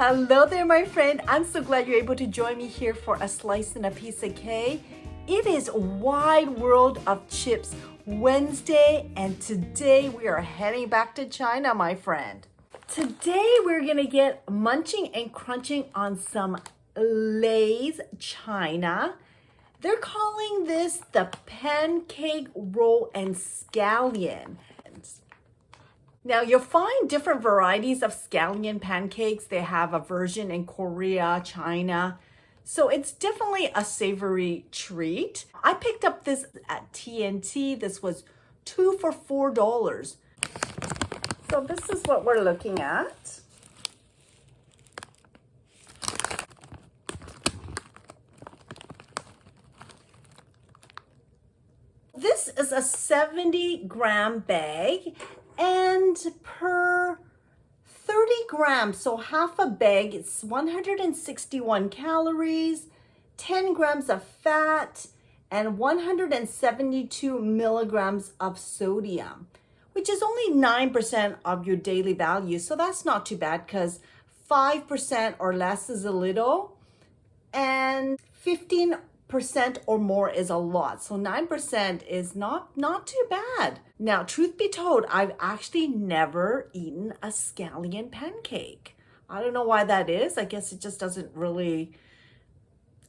Hello there, my friend. I'm so glad you're able to join me here for a slice and a piece of cake. It is Wide World of Chips Wednesday, and today we are heading back to China, my friend. Today we're gonna get munching and crunching on some Lay's China. They're calling this the Pancake Roll and Scallion. Now you'll find different varieties of scallion pancakes. They have a version in Korea, China. So it's definitely a savory treat. I picked up this at TNT. This was 2 for $4. So this is what we're looking at. This is a 70-gram bag, and per 30 grams, so half a bag, it's 161 calories, 10 grams of fat, and 172 milligrams of sodium, which is only 9% of your daily value. So that's not too bad, because 5% or less is a little, and 15% or more is a lot. So 9% is not too bad. Now, truth be told, I've actually never eaten a scallion pancake. I don't know why that is. I guess it just doesn't really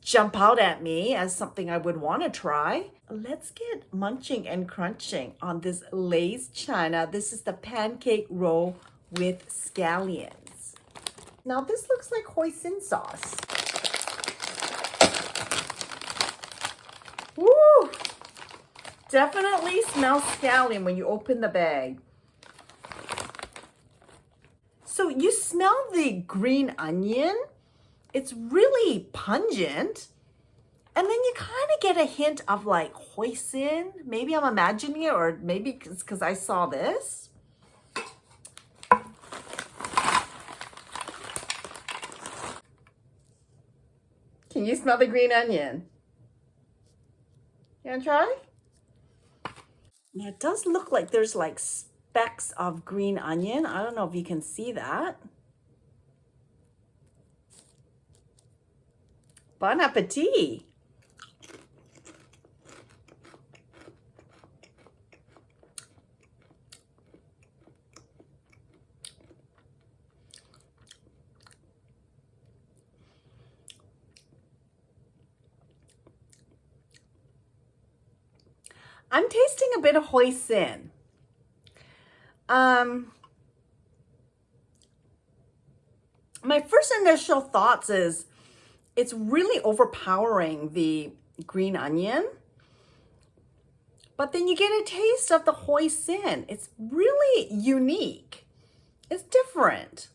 jump out at me as something I would want to try. Let's get munching and crunching on this Lay's China. This is the pancake roll with scallions. Now, this looks like hoisin sauce. Woo! Definitely smells scallion when you open the bag. So you smell the green onion. It's really pungent. And then you kind of get a hint of like hoisin. Maybe I'm imagining it, or maybe it's because I saw this. Can you smell the green onion? You wanna try? Now it does look like there's like specks of green onion. I don't know if you can see that. Bon appetit. I'm tasting a bit of hoisin. My first initial thoughts is it's really overpowering the green onion, but then you get a taste of the hoisin. It's really unique. It's different.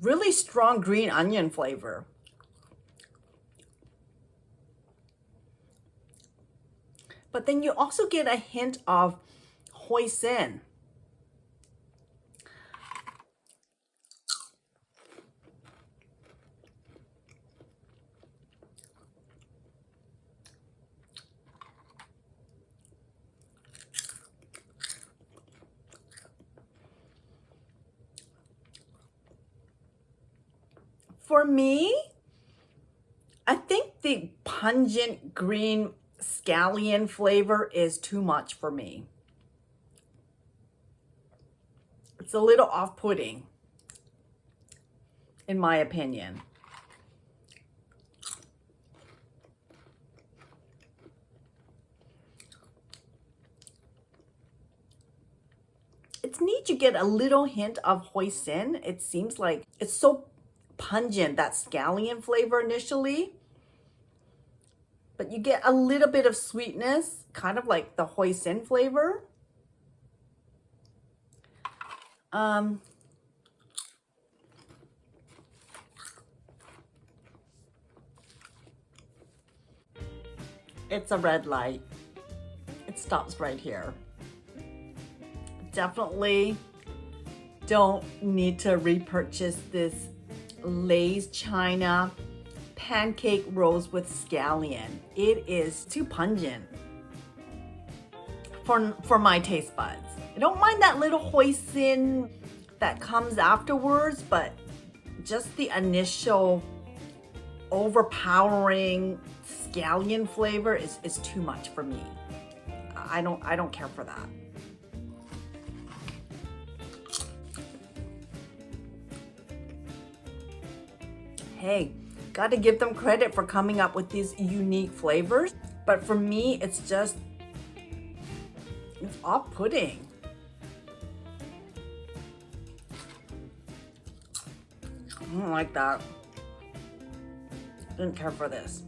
Really strong green onion flavor. But then you also get a hint of hoisin. For me, I think the pungent green scallion flavor is too much for me. It's a little off-putting, in my opinion. It's neat you get a little hint of hoisin. It seems like it's so pungent, that scallion flavor initially, but you get a little bit of sweetness, kind of like the hoisin flavor. It's a red light. It stops right here. Definitely don't need to repurchase this Lay's China pancake rolls with scallion. It is too pungent. for my taste buds. I don't mind that little hoisin that comes afterwards, but just the initial overpowering scallion flavor is too much for me. I don't care for that. Hey, got to give them credit for coming up with these unique flavors, but for me it's off-putting. I don't like that. Didn't care for this.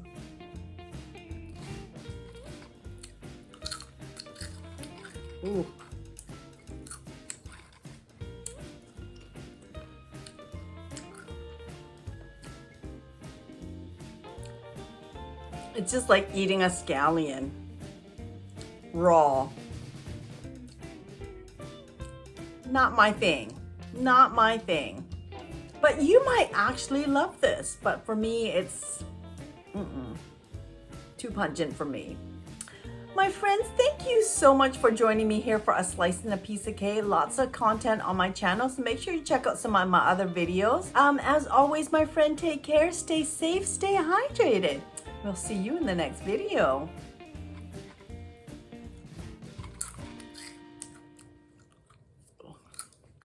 Ooh. It's just like eating a scallion raw. Not my thing. Not my thing. But you might actually love this. But for me, it's too pungent for me. My friends, thank you so much for joining me here for A Slice and a Piece of Cake. Lots of content on my channel, so make sure you check out some of my other videos. As always, my friend, take care, stay safe, stay hydrated. We'll see you in the next video.